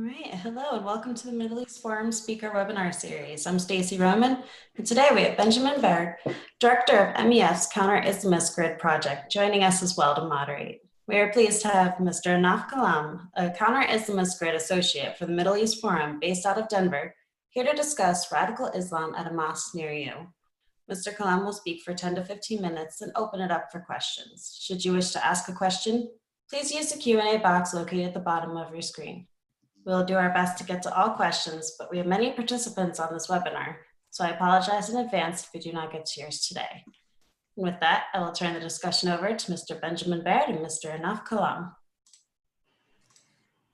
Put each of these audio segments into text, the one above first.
right, hello and welcome to the Middle East Forum Speaker Webinar Series. I'm Stacy Roman, and today we have Benjamin Baird, Director of MEF's Counter-Islamist Grid Project, joining us as well to moderate. We are pleased to have Mr. Ahnaf Kalam, a Counter-Islamist Grid Associate for the Middle East Forum based out of Denver, here to discuss radical Islam at a mosque near you. Mr. Kalam will speak for 10 to 15 minutes and open it up for questions. Should you wish to ask a question, please use the Q&A box located at the bottom of your screen. We'll do our best to get to all questions, but we have many participants on this webinar, so I apologize in advance if we do not get to yours today. And with that, I will turn the discussion over to Mr. Benjamin Baird and Mr. Ahnaf Kalam.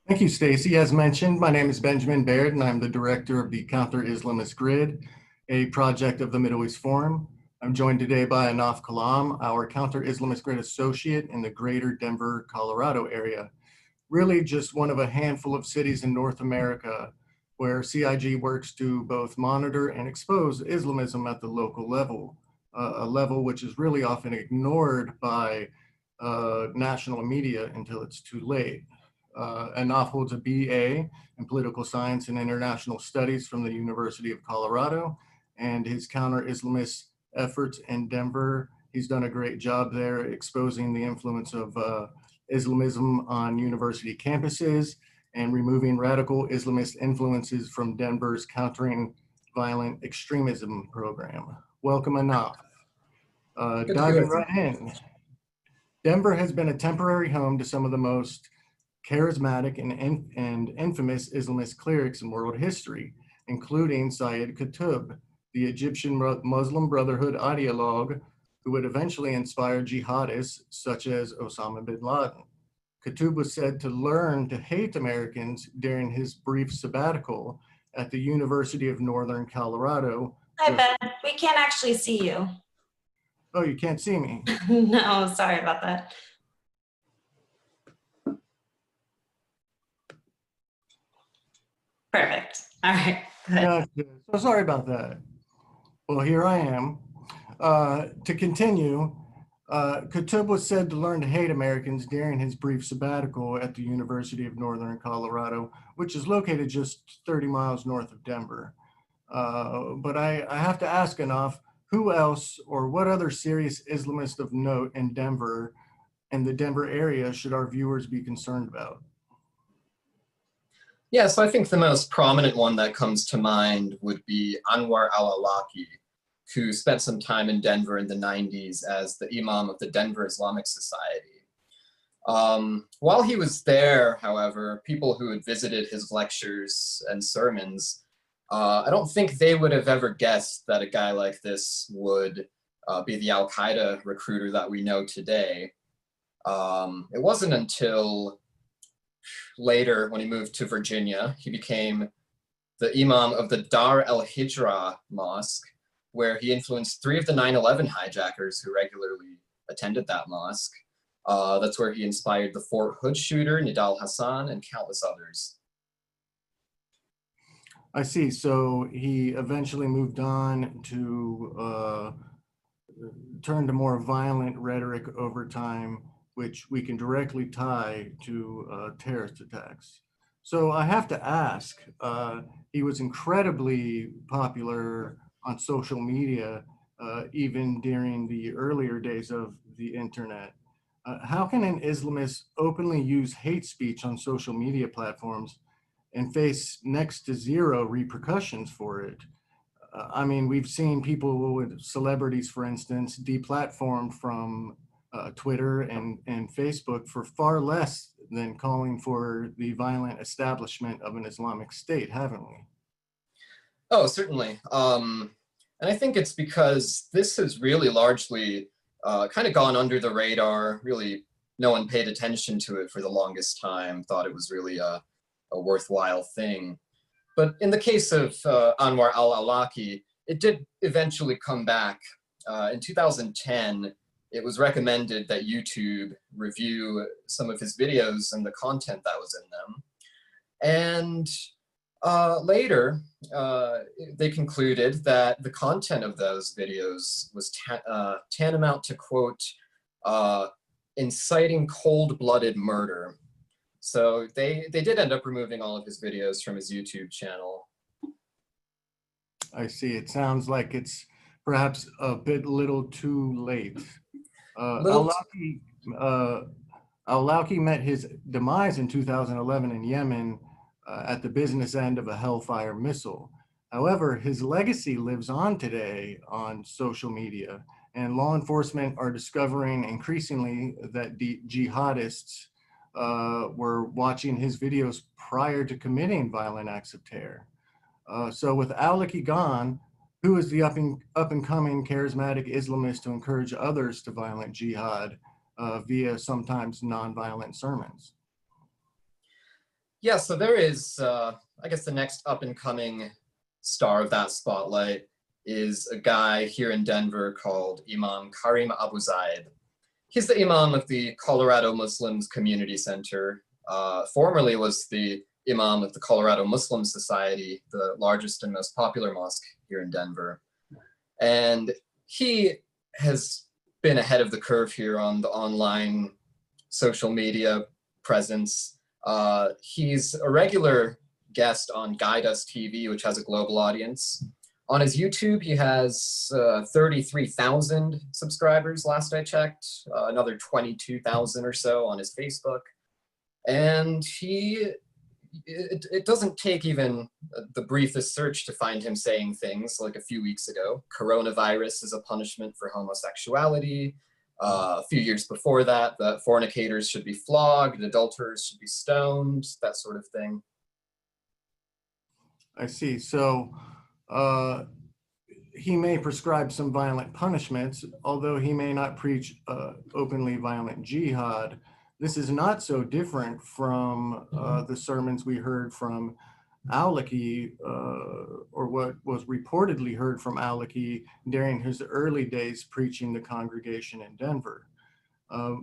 Thank you, Stacy. As mentioned, my name is Benjamin Baird, and I'm the director of the Counter-Islamist Grid, a project of the Middle East Forum. I'm joined today by Ahnaf Kalam, our Counter-Islamist Grid associate in the greater Denver, Colorado area. Really just one of a handful of cities in North America where CIG works to both monitor and expose Islamism at the local level, a level which is really often ignored by national media until it's too late. Ahnaf holds a BA in Political Science and International Studies from the University of Colorado, and his counter-Islamist efforts in Denver, he's done a great job there exposing the influence of Islamism on university campuses and removing radical Islamist influences from Denver's Countering Violent Extremism program. Welcome, Ahnaf. Diving right in. Denver has been a temporary home to some of the most charismatic and infamous Islamist clerics in world history, including Sayyid Qutb, the Egyptian Muslim Brotherhood ideologue who would eventually inspire jihadists such as Osama bin Laden. Qutb was said to learn to hate Americans during his brief sabbatical at the University of Northern Colorado. Hi, Ben. We can't actually see you. Oh, you can't see me? No, sorry about that. Perfect. All right, good. Gotcha. So sorry about that. Well, here I am. To continue, Qutb was said to learn to hate Americans during his brief sabbatical at the University of Northern Colorado, which is located just 30 miles north of Denver. But I have to ask Ahnaf, who else or what other serious Islamist of note in Denver and the Denver area should our viewers be concerned about? Yeah, so I think the most prominent one that comes to mind would be Anwar al-Awlaki, who spent some time in Denver in the 90s as the Imam of the Denver Islamic Society. While he was there, however, people who had visited his lectures and sermons, I don't think they would have ever guessed that a guy like this would be the al-Qaeda recruiter that we know today. It wasn't until later, when he moved to Virginia, he became the Imam of the Dar al-Hijra Mosque, where he influenced 3 of the 9/11 hijackers who regularly attended that mosque. That's where he inspired the Fort Hood shooter, Nidal Hassan, and countless others. I see. So he eventually moved on to turn to more violent rhetoric over time, which we can directly tie to terrorist attacks. So I have to ask, he was incredibly popular on social media, even during the earlier days of the internet. How can an Islamist openly use hate speech on social media platforms and face next to zero repercussions for it? I mean, we've seen people with celebrities, for instance, deplatformed from Twitter and Facebook for far less than calling for the violent establishment of an Islamic State, haven't we? Oh, certainly. And I think it's because this has really largely kind of gone under the radar. Really, no one paid attention to it for the longest time, thought it was really a worthwhile thing. But in the case of Anwar al-Awlaki, it did eventually come back. In 2010, it was recommended that YouTube review some of his videos and the content that was in them. And later, they concluded that the content of those videos was tantamount to, quote, inciting cold-blooded murder. So they did end up removing all of his videos from his YouTube channel. I see. It sounds like it's perhaps a bit little too late. Little, Al-Awlaki met his demise in 2011 in Yemen at the business end of a Hellfire missile. However, his legacy lives on today on social media, and law enforcement are discovering increasingly that the jihadists were watching his videos prior to committing violent acts of terror. So with Al-Awlaki gone, who is the up and coming charismatic Islamist to encourage others to violent jihad via sometimes nonviolent sermons? yeah, so there is, I guess the next up and coming star of that spotlight is a guy here in Denver called Imam Karim Abu Zaid. He's the Imam of the Colorado Muslims Community Center. Formerly was the Imam of the Colorado Muslim Society, the largest and most popular mosque here in Denver. And he has been ahead of the curve here on the online social media presence. He's a regular guest on Guide Us TV, which has a global audience. On his YouTube, he has 33,000 subscribers last I checked, another 22,000 or so on his Facebook. And it doesn't take even the briefest search to find him saying things like a few weeks ago, coronavirus is a punishment for homosexuality. A few years before that, the fornicators should be flogged, adulterers should be stoned, that sort of thing. I see. So he may prescribe some violent punishments, although he may not preach openly violent jihad. This is not so different from the sermons we heard from Al-Awlaki, or what was reportedly heard from Al-Awlaki during his early days preaching the congregation in Denver.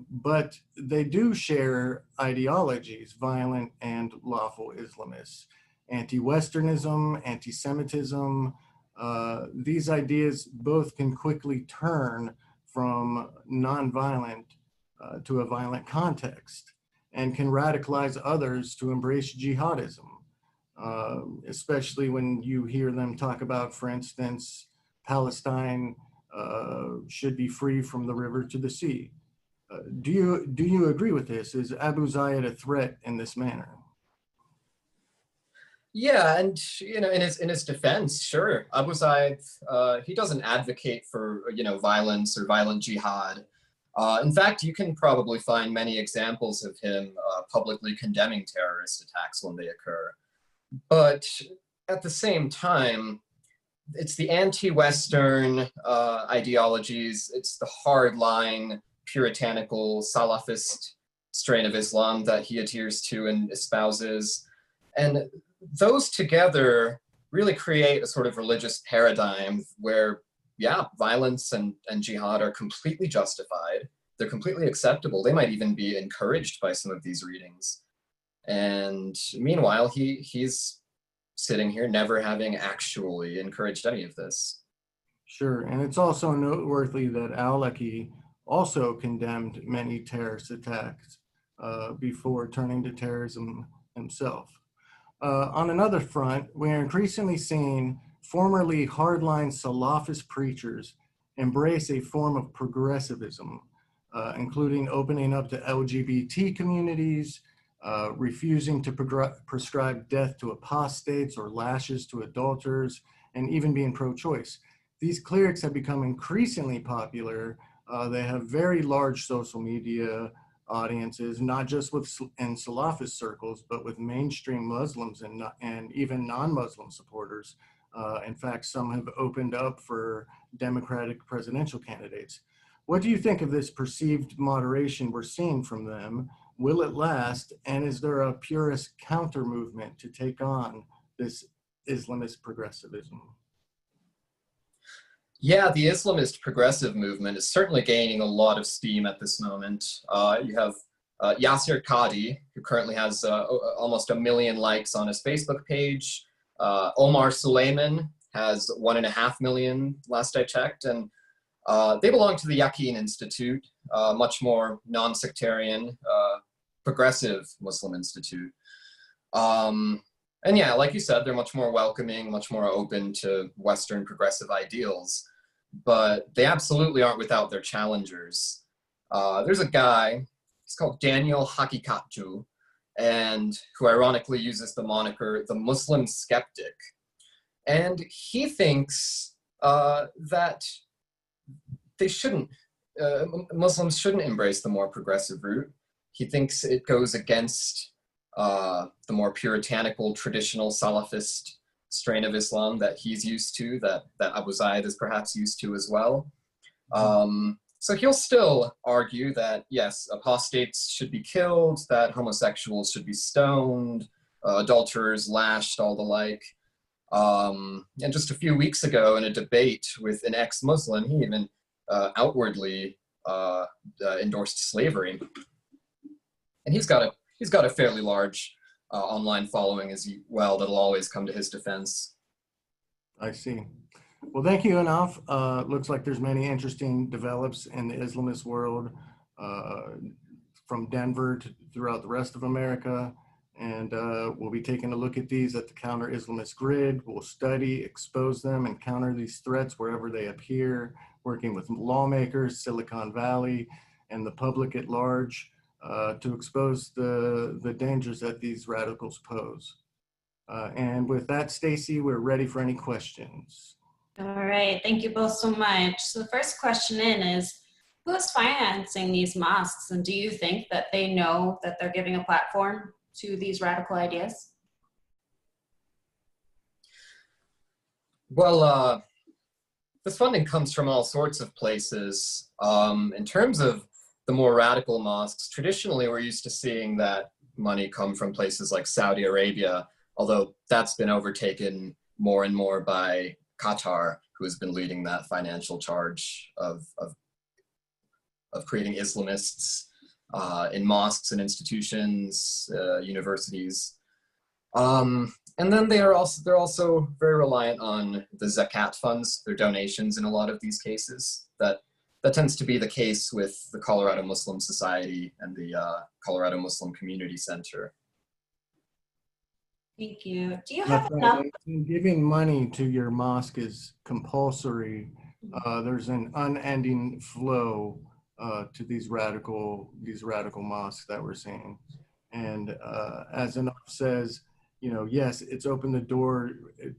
But they do share ideologies, violent and lawful Islamists, anti-Westernism, anti-Semitism. These ideas both can quickly turn from nonviolent to a violent context and can radicalize others to embrace jihadism, especially when you hear them talk about, for instance, Palestine should be free from the river to the sea. Do you agree with this? Is Abu Zaid a threat in this manner? Yeah, and in his defense, sure, Abu Zaid, he doesn't advocate for violence or violent jihad. In fact, you can probably find many examples of him publicly condemning terrorist attacks when they occur. But at the same time, it's the anti-Western ideologies, it's the hardline, puritanical, Salafist strain of Islam that he adheres to and espouses. And those together really create a sort of religious paradigm where, yeah, violence and jihad are completely justified. They're completely acceptable. They might even be encouraged by some of these readings. And meanwhile, he's sitting here never having actually encouraged any of this. Sure, and it's also noteworthy that Al-Awlaki also condemned many terrorist attacks before turning to terrorism himself. On another front, we are increasingly seeing formerly hardline Salafist preachers embrace a form of progressivism, including opening up to LGBT communities, refusing to prescribe death to apostates or lashes to adulterers, and even being pro-choice. These clerics have become increasingly popular. They have very large social media audiences, not just in Salafist circles, but with mainstream Muslims and even non-Muslim supporters. In fact, some have opened up for Democratic presidential candidates. What do you think of this perceived moderation we're seeing from them? Will it last? And is there a purist counter movement to take on this Islamist progressivism? Yeah, the Islamist progressive movement is certainly gaining a lot of steam at this moment. You have Yasir Qadi, who currently has almost 1 million likes on his Facebook page. Omar Suleiman has 1.5 million last I checked. And they belong to the Yaqeen Institute, much more non-sectarian, progressive Muslim institute. And yeah, like you said, they're much more welcoming, much more open to Western progressive ideals, but they absolutely aren't without their challengers. There's a guy, he's called Daniel Hakikatju, and who ironically uses the moniker the Muslim skeptic. And he thinks that they shouldn't, Muslims shouldn't embrace the more progressive route. He thinks it goes against the more puritanical, traditional Salafist strain of Islam that he's used to, that Abu Zaid is perhaps used to as well. So he'll still argue that, yes, apostates should be killed, that homosexuals should be stoned, adulterers lashed, all the like. And just a few weeks ago in a debate with an ex-Muslim, he even outwardly endorsed slavery. And he's got a fairly large online following as well that'll always come to his defense. I see. Well, thank you, Ahnaf. Looks like there's many interesting develops in the Islamist world from Denver to throughout the rest of America. And we'll be taking a look at these at the Counter Islamist Grid. We'll study, expose them, and counter these threats wherever they appear, working with lawmakers, Silicon Valley, and the public at large to expose the dangers that these radicals pose. And with that, Stacy, we're ready for any questions. All right, thank you both so much. So the first question is, who is financing these mosques? And do you think that they know that they're giving a platform to these radical ideas? Well, this funding comes from all sorts of places. In terms of the more radical mosques, traditionally we're used to seeing that money come from places like Saudi Arabia, although that's been overtaken more and more by Qatar, who has been leading that financial charge of creating Islamists in mosques and institutions, universities. And then they're also very reliant on the zakat funds, their donations in a lot of these cases. That tends to be the case with the Colorado Muslim Society and the Colorado Muslim Community Center. Thank you. Do you have Right. Giving money to your mosque is compulsory. There's an unending flow to these radical mosques that we're seeing. And as Ahnaf says, you know, yes, it's opened the door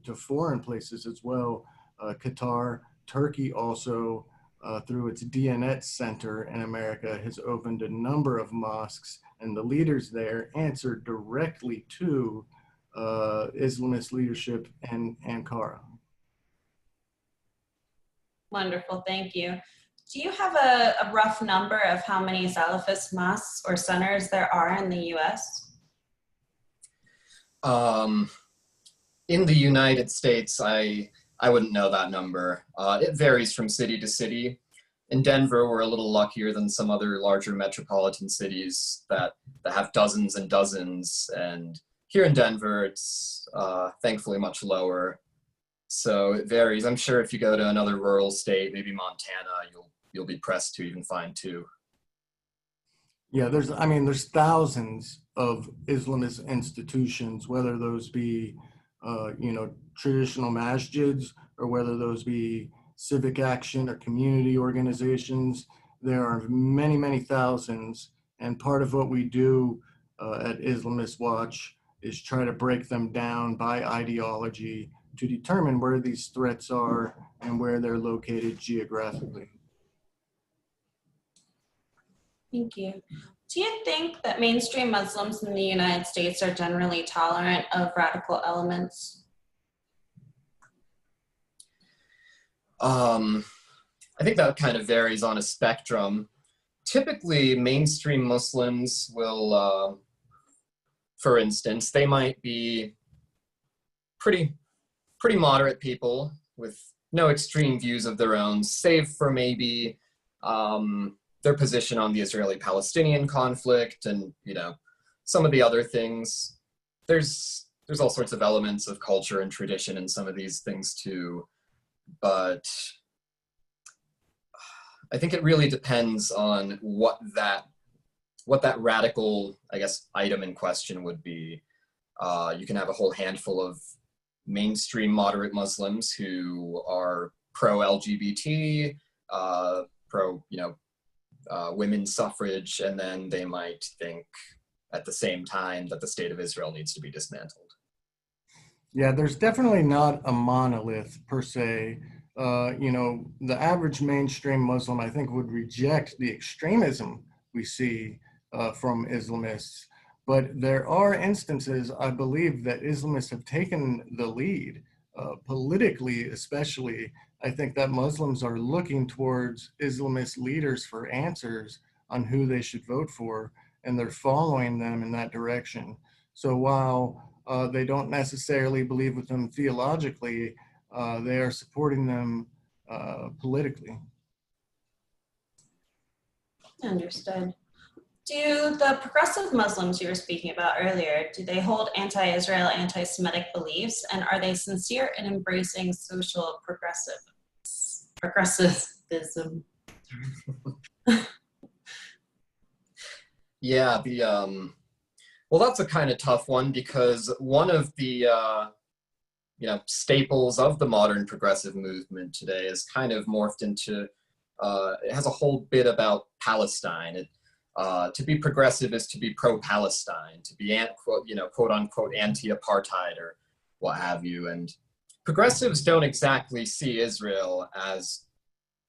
to foreign places as well. Qatar, Turkey also, through its DNet Center in America, has opened a number of mosques, and the leaders there answer directly to Islamist leadership in Ankara. Wonderful, thank you. Do you have a rough number of how many Salafist mosques or centers there are in the US? In the United States, I wouldn't know that number. It varies from city to city. In Denver, we're a little luckier than some other larger metropolitan cities that have dozens and dozens. And here in Denver, it's thankfully much lower. So it varies. I'm sure if you go to another rural state, maybe Montana, you'll be pressed to even find two. Yeah, there's thousands of Islamist institutions, whether those be, traditional masjids or whether those be civic action or community organizations. There are many, many thousands. And part of what we do at Islamist Watch is try to break them down by ideology to determine where these threats are and where they're located geographically. Thank you. Do you think that mainstream Muslims in the United States are generally tolerant of radical elements? I think that kind of varies on a spectrum. Typically, mainstream Muslims will, for instance, they might be pretty moderate people with no extreme views of their own, save for maybe their position on the Israeli-Palestinian conflict and, some of the other things. There's all sorts of elements of culture and tradition in some of these things too, but I think it really depends on what that what that radical, I guess, item in question would be. You can have a whole handful of mainstream moderate Muslims who are pro-LGBT, pro, women's suffrage, and then they might think at the same time that the state of Israel needs to be dismantled. Yeah, there's definitely not a monolith per se. The average mainstream Muslim, I think, would reject the extremism we see from Islamists. But there are instances, I believe, that Islamists have taken the lead, politically especially. I think that Muslims are looking towards Islamist leaders for answers on who they should vote for, and they're following them in that direction. So while they don't necessarily believe with them theologically, they are supporting them politically. Understood. Do the progressive Muslims you were speaking about earlier, do they hold anti-Israel, anti-Semitic beliefs, and are they sincere in embracing social progressivism? Yeah, well, that's a kind of tough one, because one of the staples of the modern progressive movement today is kind of morphed into, it has a whole bit about Palestine. To be progressive is to be pro-Palestine, to be quote unquote anti-apartheid or what have you. And progressives don't exactly see Israel as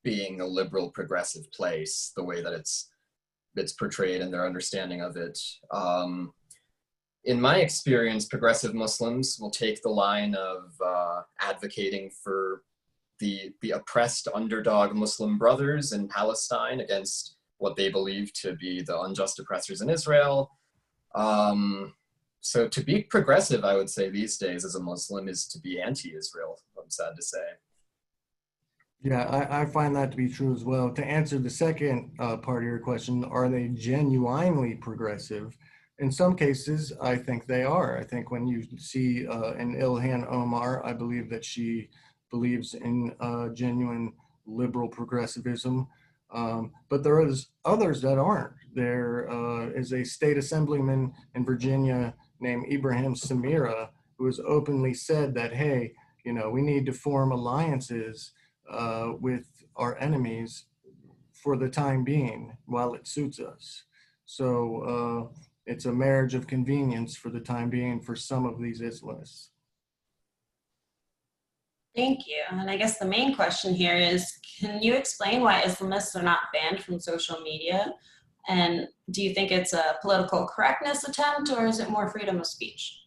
being a liberal progressive place the way that it's portrayed in their understanding of it. In my experience, progressive Muslims will take the line of advocating for the oppressed underdog Muslim brothers in Palestine against what they believe to be the unjust oppressors in Israel. So to be progressive, I would say these days as a Muslim, is to be anti-Israel, I'm sad to say. Yeah, I find that to be true as well. To answer the second part of your question, are they genuinely progressive? In some cases, I think they are. I think when you see an Ilhan Omar, I believe that she believes in genuine liberal progressivism. But there is others that aren't. There is a state assemblyman in Virginia named Ibrahim Samira who has openly said that, hey, we need to form alliances with our enemies for the time being while it suits us. So it's a marriage of convenience for the time being for some of these Islamists. Thank you. And I guess the main question here is, can you explain why Islamists are not banned from social media? And do you think it's a political correctness attempt, or is it more freedom of speech?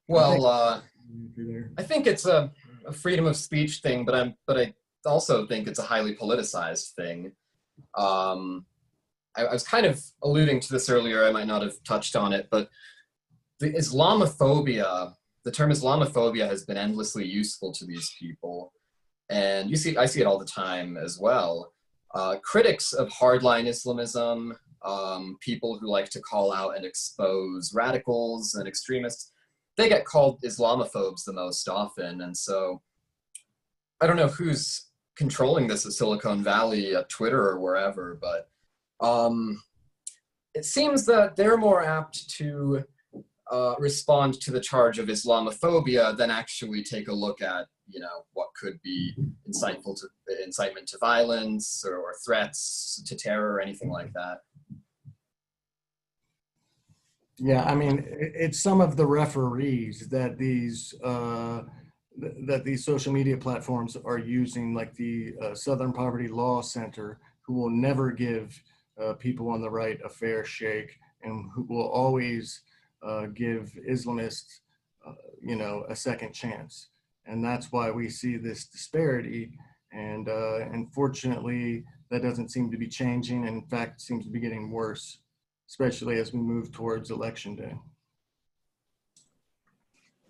Well, I think it's a freedom of speech thing, but I also think it's a highly politicized thing. I was kind of alluding to this earlier, I might not have touched on it, but the term Islamophobia has been endlessly useful to these people. And I see it all the time as well. Critics of hardline Islamism, people who like to call out and expose radicals and extremists, they get called Islamophobes the most often. And so I don't know who's controlling this at Silicon Valley, at Twitter or wherever, but it seems that they're more apt to respond to the charge of Islamophobia than actually take a look at, what could be incitement to violence or threats to terror or anything like that. Yeah, I mean, it's some of the referees that these social media platforms are using, like the Southern Poverty Law Center, who will never give people on the right a fair shake, and who will always give Islamists, a second chance. And that's why we see this disparity. And unfortunately, that doesn't seem to be changing. In fact, it seems to be getting worse, especially as we move towards election day.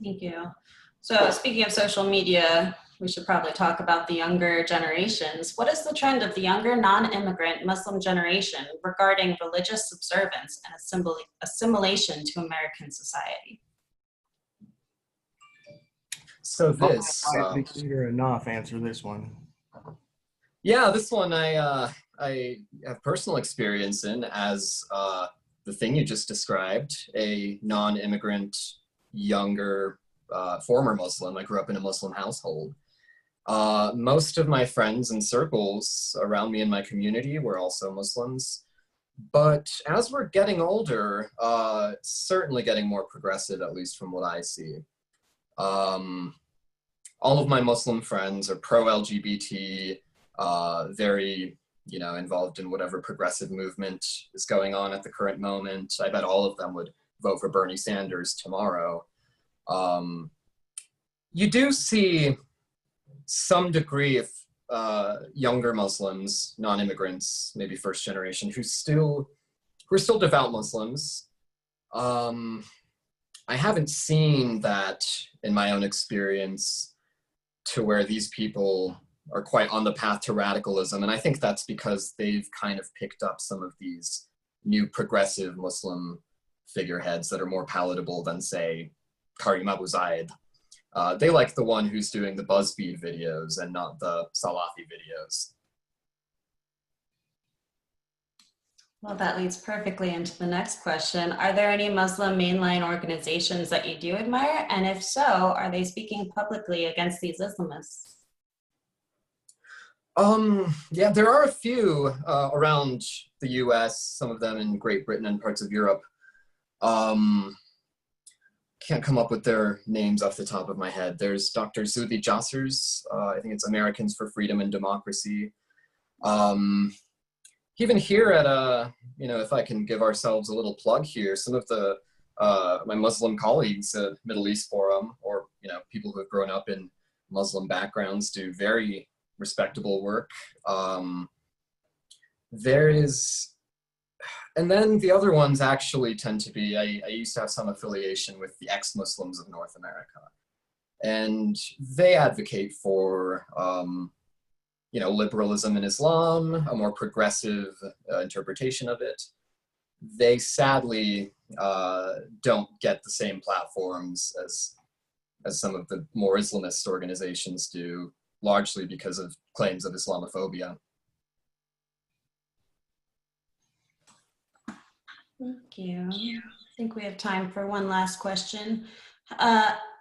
Thank you. So speaking of social media, we should probably talk about the younger generations. What is the trend of the younger non-immigrant Muslim generation regarding religious observance and assimilation to American society? So this, Leader Ahnaf answer this one. yeah, this one I I have personal experience in as the thing you just described, a non-immigrant, younger, former Muslim. I grew up in a Muslim household. Most of my friends and circles around me in my community were also Muslims. But as we're getting older, it's certainly getting more progressive, at least from what I see. Um, all of my Muslim friends are pro-LGBT, very, involved in whatever progressive movement is going on at the current moment. I bet all of them would vote for Bernie Sanders tomorrow. Um, you do see some degree of younger Muslims, non-immigrants, maybe first generation, who are still devout Muslims. I haven't seen that in my own experience to where these people are quite on the path to radicalism. And I think that's because they've kind of picked up some of these new progressive Muslim figureheads that are more palatable than, say, Karim Abu Zaid. They like the one who's doing the BuzzFeed videos and not the Salafi videos. Well, that leads perfectly into the next question. Are there any Muslim mainline organizations that you do admire? And if so, are they speaking publicly against these Islamists? Yeah, there are a few around the US, some of them in Great Britain and parts of Europe. Can't come up with their names off the top of my head. There's Dr. Zuhdi Jassers, I think it's Americans for Freedom and Democracy. Even here at, if I can give ourselves a little plug here, some of the my Muslim colleagues at Middle East Forum, or people who have grown up in Muslim backgrounds, do very respectable work. And then the other ones actually tend to be, I used to have some affiliation with the ex-Muslims of North America. And they advocate for, liberalism in Islam, a more progressive interpretation of it. They sadly don't get the same platforms as some of the more Islamist organizations do, largely because of claims of Islamophobia. Thank you. I think we have time for one last question.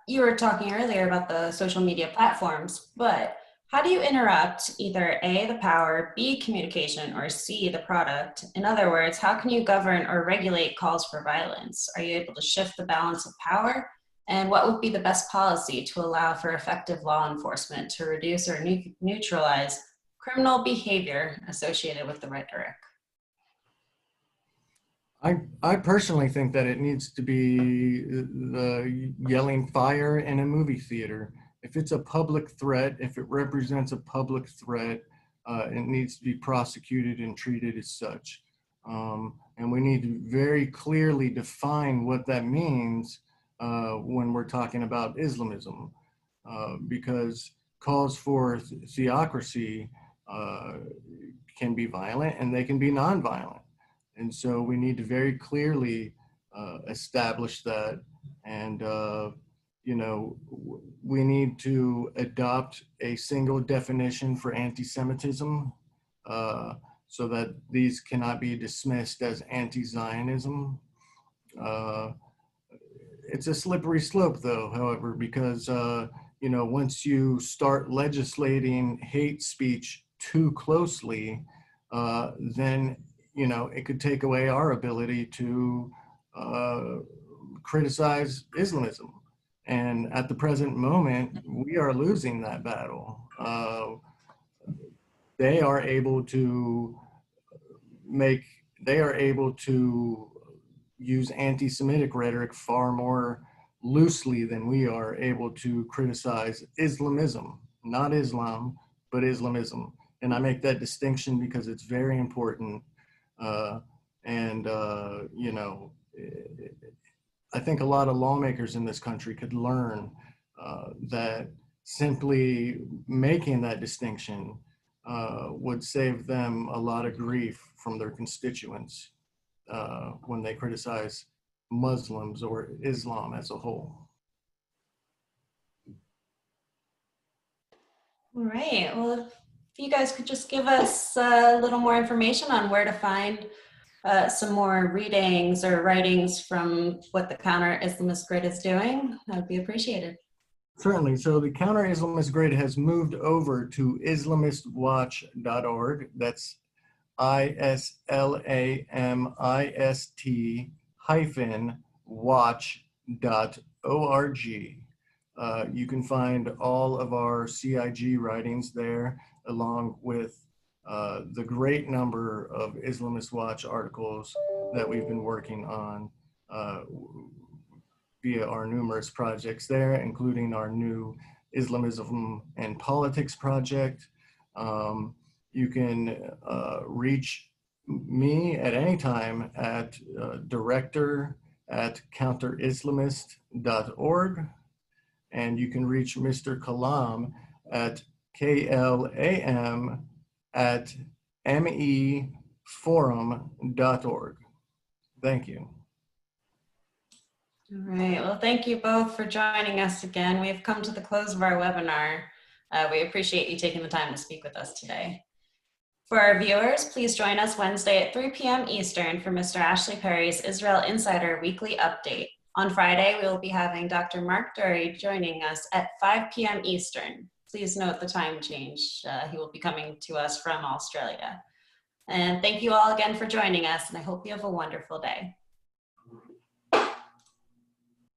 You were talking earlier about the social media platforms, but how do you interrupt either A, the power, B, communication, or C, the product? In other words, how can you govern or regulate calls for violence? Are you able to shift the balance of power? And what would be the best policy to allow for effective law enforcement to reduce or neutralize criminal behavior associated with the rhetoric? I personally think that it needs to be the yelling fire in a movie theater. If it's a public threat, if it represents a public threat, it needs to be prosecuted and treated as such. And we need to very clearly define what that means when we're talking about Islamism, because calls for theocracy can be violent and they can be nonviolent. And so we need to very clearly establish that. And, we need to adopt a single definition for anti-Semitism so that these cannot be dismissed as anti-Zionism. It's a slippery slope, though, however, because, once you start legislating hate speech too closely, then it could take away our ability to criticize Islamism. And at the present moment, we are losing that battle. They are able to use anti-Semitic rhetoric far more loosely than we are able to criticize Islamism, not Islam, but Islamism. And I make that distinction because it's very important. I think a lot of lawmakers in this country could learn that simply making that distinction would save them a lot of grief from their constituents when they criticize Muslims or Islam as a whole. All right. Well, if you guys could just give us a little more information on where to find some more readings or writings from what the Counter-Islamist Grid is doing, that would be appreciated. Certainly. So the Counter-Islamist Grid has moved over to islamistwatch.org. That's islamist-watch.org. You can find all of our CIG writings there, along with the great number of Islamist Watch articles that we've been working on via our numerous projects there, including our new Islamism and Politics project. You can reach me at any time at director@counterislamist.org. And you can reach Mr. Kalam at klam@meforum.org. Thank you. All right, well, thank you both for joining us again. We've come to the close of our webinar. We appreciate you taking the time to speak with us today. For our viewers, please join us Wednesday at 3 p.m. Eastern for Mr. Ashley Perry's Israel Insider Weekly Update. On Friday, we will be having Dr. Mark Dury joining us at 5 p.m. Eastern. Please note the time change. He will be coming to us from Australia. And thank you all again for joining us, and I hope you have a wonderful day.